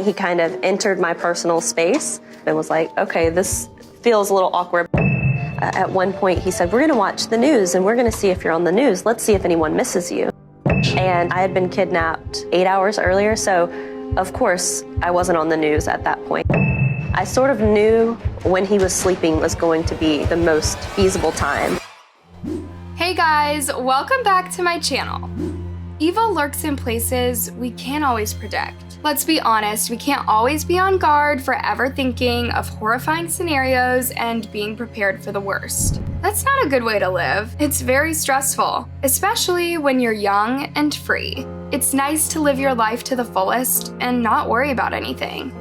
He kind of entered my personal space and was like, okay, this feels a little awkward. At one point he said, we're gonna watch the news and we're gonna see if you're on the news. Let's see if anyone misses you. And I had been kidnapped 8 hours earlier, so of course I wasn't on the news at that point. I sort of knew when he was sleeping was going to be the most feasible time. Hey guys, welcome back to my channel. Evil lurks in places we can't always predict. Let's be honest, we can't always be on guard, forever thinking of horrifying scenarios and being prepared for the worst. That's not a good way to live. It's very stressful, especially when you're young and free. It's nice to live your life to the fullest and not worry about anything.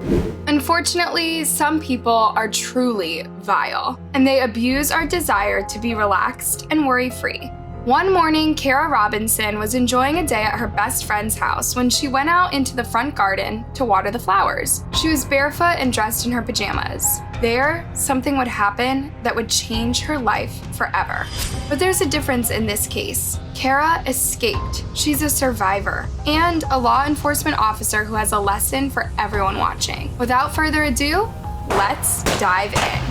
Unfortunately, some people are truly vile, and they abuse our desire to be relaxed and worry-free. One morning, Kara Robinson was enjoying a day at her best friend's house when she went out into the front garden to water the flowers. She was barefoot and dressed in her pajamas. There, something would happen that would change her life forever. But there's a difference in this case. Kara escaped. She's a survivor and a law enforcement officer who has a lesson for everyone watching. Without further ado, let's dive in.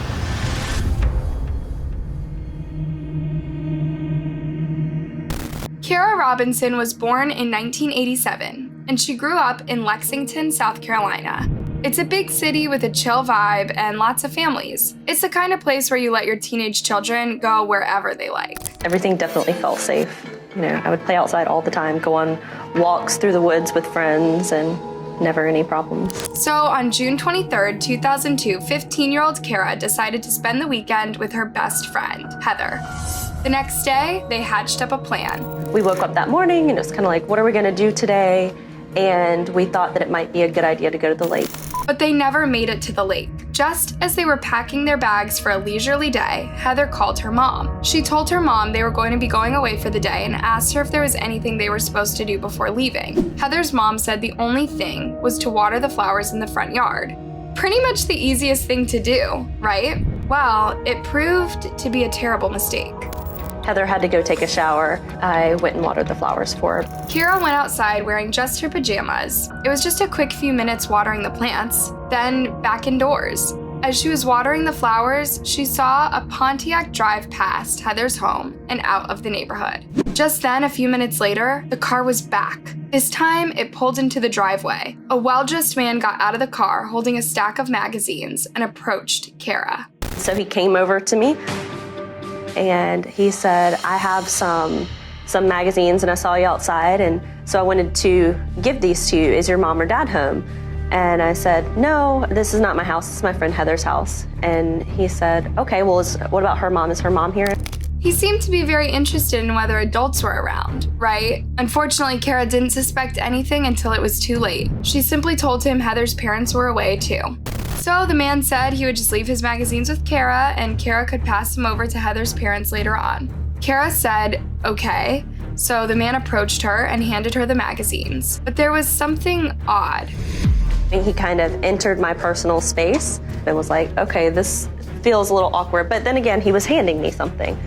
Kara Robinson was born in 1987, and she grew up in Lexington, South Carolina. It's a big city with a chill vibe and lots of families. It's the kind of place where you let your teenage children go wherever they like. Everything definitely felt safe. I would play outside all the time, go on walks through the woods with friends, and never any problems. So on June 23rd, 2002, 15-year-old Kara decided to spend the weekend with her best friend, Heather. The next day, they hatched up a plan. We woke up that morning and it was kind of like, what are we gonna do today? And we thought that it might be a good idea to go to the lake. But they never made it to the lake. Just as they were packing their bags for a leisurely day, Heather called her mom. She told her mom they were going to be going away for the day and asked her if there was anything they were supposed to do before leaving. Heather's mom said the only thing was to water the flowers in the front yard. Pretty much the easiest thing to do, right? Well, it proved to be a terrible mistake. Heather had to go take a shower. I went and watered the flowers for her. Kara went outside wearing just her pajamas. It was just a quick few minutes watering the plants, then back indoors. As she was watering the flowers, she saw a Pontiac drive past Heather's home and out of the neighborhood. Just then, a few minutes later, the car was back. This time, it pulled into the driveway. A well-dressed man got out of the car holding a stack of magazines and approached Kara. So he came over to me and he said, I have some magazines and I saw you outside, and so I wanted to give these to you. Is your mom or dad home? And I said, no, this is not my house, this is my friend Heather's house. And he said, okay, well, what about her mom? Is her mom here? He seemed to be very interested in whether adults were around, right? Unfortunately, Kara didn't suspect anything until it was too late. She simply told him Heather's parents were away too. So the man said he would just leave his magazines with Kara and Kara could pass them over to Heather's parents later on. Kara said, okay. So the man approached her and handed her the magazines. But there was something odd. He kind of entered my personal space and was like, okay, this feels a little awkward. But then again, he was handing me something.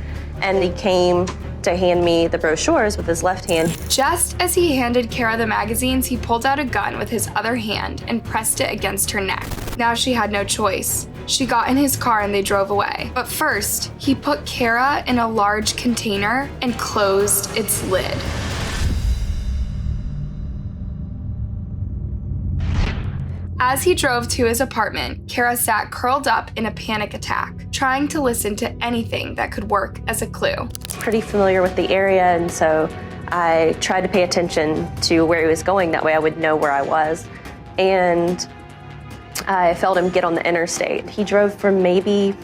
And he came to hand me the brochures with his left hand. Just as he handed Kara the magazines, he pulled out a gun with his other hand and pressed it against her neck. Now she had no choice. She got in his car and they drove away. But first, he put Kara in a large container and closed its lid. As he drove to his apartment, Kara sat curled up in a panic attack, trying to listen to anything that could work as a clue. Pretty familiar with the area, and so I tried to pay attention to where he was going. That way I would know where I was. And I felt him get on the interstate. He drove for maybe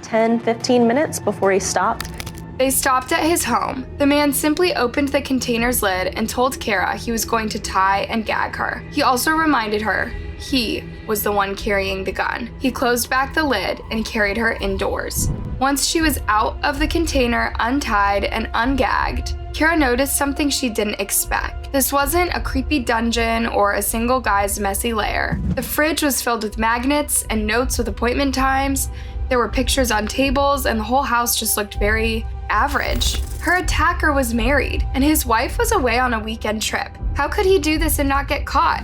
10, 15 minutes before he stopped. They stopped at his home. The man simply opened the container's lid and told Kara he was going to tie and gag her. He also reminded her he was the one carrying the gun. He closed back the lid and carried her indoors. Once she was out of the container, untied and ungagged, Kara noticed something she didn't expect. This wasn't a creepy dungeon or a single guy's messy lair. The fridge was filled with magnets and notes with appointment times. There were pictures on tables, and the whole house just looked very average. Her attacker was married, and his wife was away on a weekend trip. How could he do this and not get caught?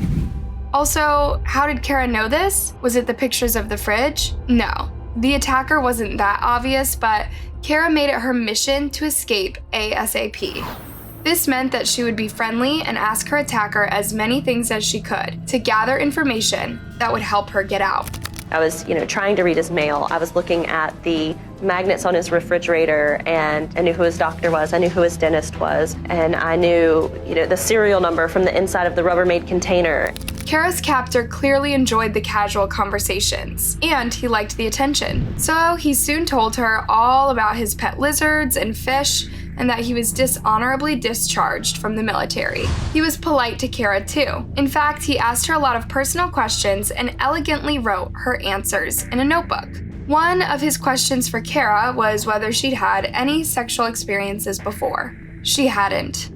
Also, how did Kara know this? Was it the pictures of the fridge? No. The attacker wasn't that obvious, but Kara made it her mission to escape ASAP. This meant that she would be friendly and ask her attacker as many things as she could to gather information that would help her get out. I was, trying to read his mail. I was looking at the magnets on his refrigerator, and I knew who his doctor was. I knew who his dentist was, and I knew, the serial number from the inside of the Rubbermaid container. Kara's captor clearly enjoyed the casual conversations, and he liked the attention. So he soon told her all about his pet lizards and fish, and that he was dishonorably discharged from the military. He was polite to Kara too. In fact, he asked her a lot of personal questions and elegantly wrote her answers in a notebook. One of his questions for Kara was whether she'd had any sexual experiences before. She hadn't.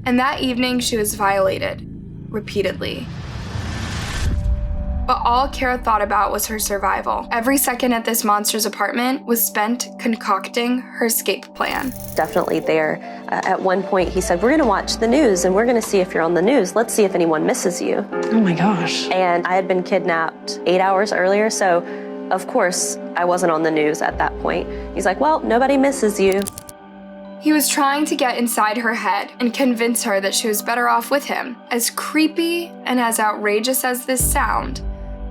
And that evening she was violated, repeatedly. But all Kara thought about was her survival. Every second at this monster's apartment was spent concocting her escape plan. Definitely there. At one point he said, we're gonna watch the news and we're gonna see if you're on the news. Let's see if anyone misses you. Oh my gosh. And I had been kidnapped 8 hours earlier, so of course I wasn't on the news at that point. He's like, well, nobody misses you. He was trying to get inside her head and convince her that she was better off with him. As creepy and as outrageous as this sound,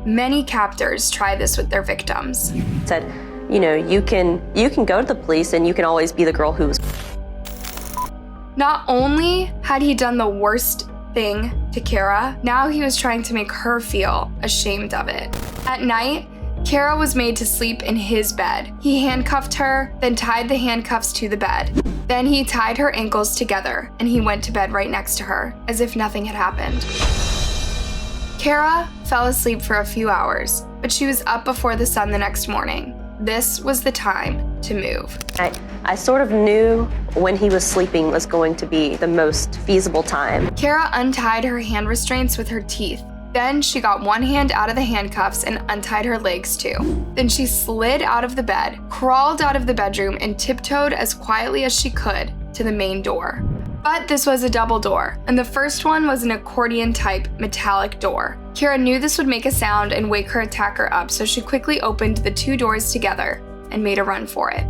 many captors try this with their victims. Said, you can go to the police and you can always be the girl who's. Not only had he done the worst thing to Kara, now he was trying to make her feel ashamed of it. At night, Kara was made to sleep in his bed. He handcuffed her, then tied the handcuffs to the bed. Then he tied her ankles together, and he went to bed right next to her, as if nothing had happened. Kara fell asleep for a few hours, but she was up before the sun the next morning. This was the time to move. I sort of knew when he was sleeping was going to be the most feasible time. Kara untied her hand restraints with her teeth. Then she got one hand out of the handcuffs and untied her legs too. Then she slid out of the bed, crawled out of the bedroom, and tiptoed as quietly as she could to the main door. But this was a double door, and the first one was an accordion-type metallic door. Kara knew this would make a sound and wake her attacker up, so she quickly opened the two doors together and made a run for it.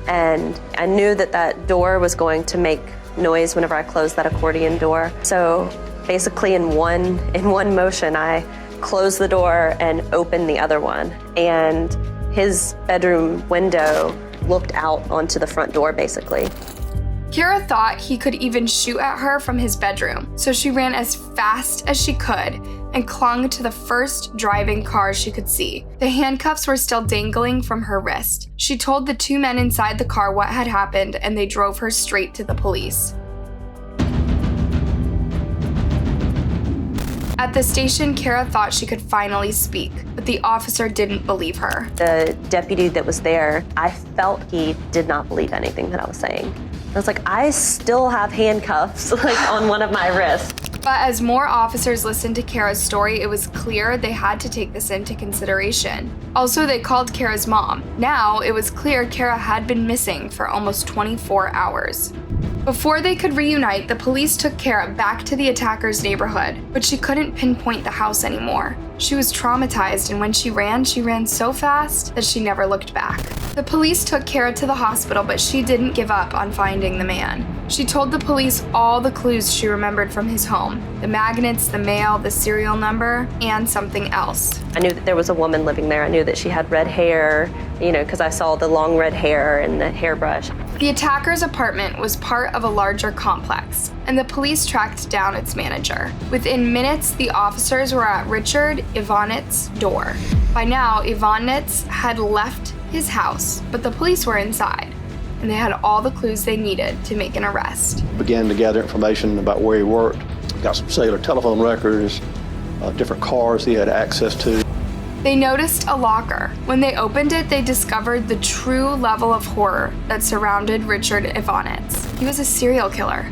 And I knew that door was going to make noise whenever I closed that accordion door. So basically in one motion, I closed the door and opened the other one. And his bedroom window looked out onto the front door, basically. Kara thought he could even shoot at her from his bedroom, so she ran as fast as she could and clung to the first driving car she could see. The handcuffs were still dangling from her wrist. She told the two men inside the car what had happened, and they drove her straight to the police. At the station, Kara thought she could finally speak, but the officer didn't believe her. The deputy that was there, I felt he did not believe anything that I was saying. I was like, I still have handcuffs on one of my wrists. But as more officers listened to Kara's story, it was clear they had to take this into consideration. Also, they called Kara's mom. Now, it was clear Kara had been missing for almost 24 hours. Before they could reunite, the police took Kara back to the attacker's neighborhood, but she couldn't pinpoint the house anymore. She was traumatized, and when she ran so fast that she never looked back. The police took Kara to the hospital, but she didn't give up on finding the man. She told the police all the clues she remembered from his home: the magnets, the mail, the serial number, and something else. I knew that there was a woman living there. I knew that she had red hair, because I saw the long red hair and the hairbrush. The attacker's apartment was part of a larger complex, and the police tracked down its manager. Within minutes, the officers were at Richard Ivanit's door. By now, Ivanitz had left his house, but the police were inside, and they had all the clues they needed to make an arrest. Began to gather information about where he worked. Got some cellular telephone records, different cars he had access to. They noticed a locker. When they opened it, they discovered the true level of horror that surrounded Richard Ivanitz. He was a serial killer.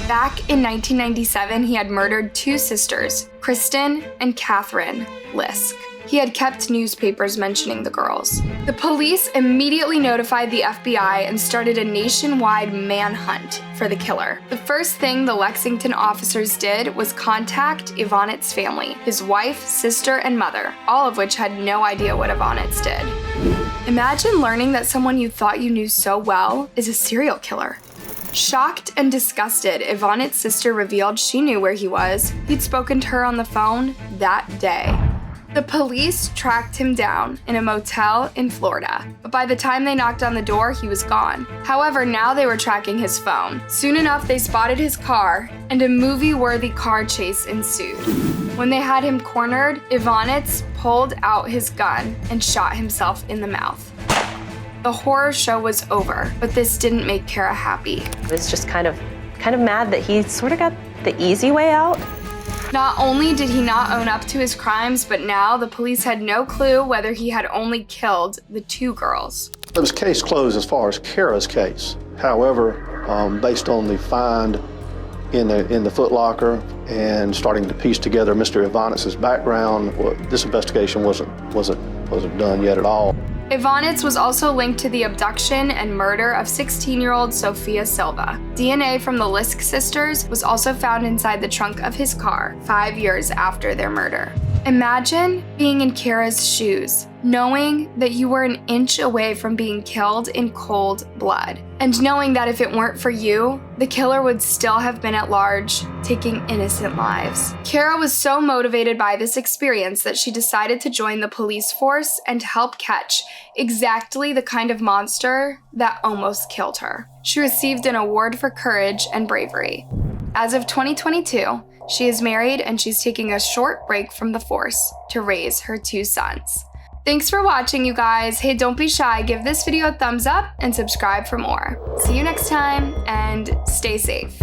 Back in 1997, he had murdered two sisters, Kristen and Catherine Lisk. he had kept newspapers mentioning the girls. The police immediately notified the FBI and started a nationwide manhunt for the killer. The first thing the Lexington officers did was contact Ivanit's family, his wife, sister, and mother, all of which had no idea what Ivanitz did. Imagine learning that someone you thought you knew so well is a serial killer. Shocked and disgusted, Ivanitz's sister revealed she knew where he was. He'd spoken to her on the phone that day. The police tracked him down in a motel in Florida, but by the time they knocked on the door, he was gone. However, now they were tracking his phone. Soon enough, they spotted his car, and a movie-worthy car chase ensued. When they had him cornered, Ivanitz pulled out his gun and shot himself in the mouth. The horror show was over, but this didn't make Kara happy. I was just kind of mad that he sort of got the easy way out. Not only did he not own up to his crimes, but now the police had no clue whether he had only killed the 2 girls. It was case closed as far as Kara's case. However, based on the find in the Foot Locker and starting to piece together Mr. Ivanitz's background, this investigation wasn't done yet at all. Ivanitz was also linked to the abduction and murder of 16-year-old Sophia Silva. DNA from the Lisk sisters was also found inside the trunk of his car 5 years after their murder. Imagine being in Kara's shoes, knowing that you were an inch away from being killed in cold blood, and knowing that if it weren't for you, the killer would still have been at large, taking innocent lives. Kara was so motivated by this experience that she decided to join the police force and help catch exactly the kind of monster that almost killed her. She received an award for courage and bravery. As of 2022, she is married and she's taking a short break from the force to raise her 2 sons. Thanks for watching, you guys. Hey, don't be shy. Give this video a thumbs up and subscribe for more. See you next time, and stay safe.